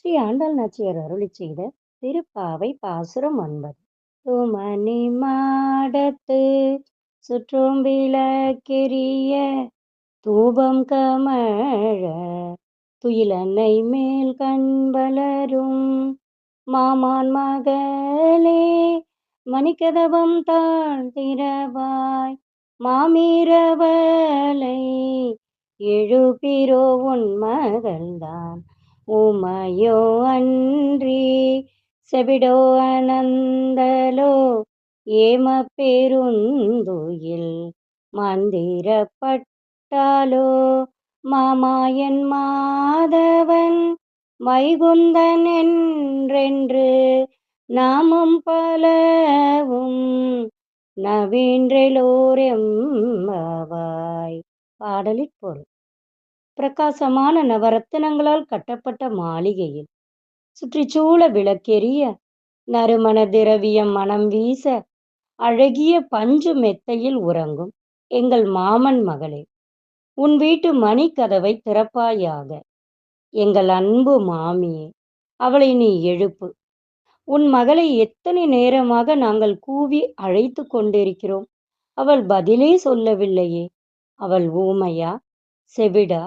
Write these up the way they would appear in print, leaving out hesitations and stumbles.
ஸ்ரீ ஆண்டாள் நாச்சியார் அருளிச் செய்த திருப்பாவை பாசுரம் 9. தூமணி மாடத்து சுற்றும் விளக்கெரிய தூபம் கமழ துயிலன்னை மேல் கண்வளரும் மாமான் மகளே மணிக்கதவம் தாழ்த்திரவாய் மாமீரவளை எழுப்பிரோ உன் மகள்தான் உமையோ அன்றி செவிடோ அனந்தலோ ஏம பெருந்துயில் மந்திரப்பட்டாலோ மாமாயன் மாதவன் வைகுந்தன் என்றென்று நாமும் பலவும் நவீன்றெலோரெம்பாவாய். பாடலிற் பொருள். பிரகாசமான நவரத்தினங்களால் கட்டப்பட்ட மாளிகையில் சுற்றிச்சூழ விளக்கெரிய நறுமண திரவியம் மனம் வீச அழகிய பஞ்சு மெத்தையில் உறங்கும் எங்கள் மாமன் மகளே, உன் வீட்டு மணிக்கதவை திறப்பாயாக. எங்கள் அன்பு மாமியே, அவளை நீ எழுப்பு. உன் மகளை எத்தனை நேரமாக நாங்கள் கூவி அழைத்து கொண்டிருக்கிறோம். அவள் பதிலே சொல்லவில்லையே. அவள் ஊமையா, செவிடா,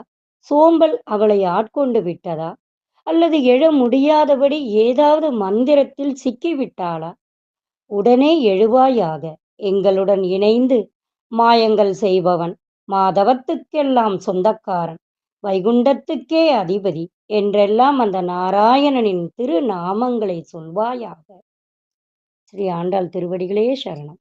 சோம்பல் அவளை ஆட்கொண்டு விட்டதா, அல்லது எழ முடியாதபடி ஏதாவது மந்திரத்தில் சிக்கிவிட்டாளா? உடனே எழுவாயாக. எங்களுடன் இணைந்து மாயங்கள் செய்பவன், மாதவத்துக்கெல்லாம் சொந்தக்காரன், வைகுண்டத்துக்கே அதிபதி என்றெல்லாம் அந்த நாராயணனின் திருநாமங்களை சொல்வாயாக. ஸ்ரீ ஆண்டாள் திருவடிகளே சரணம்.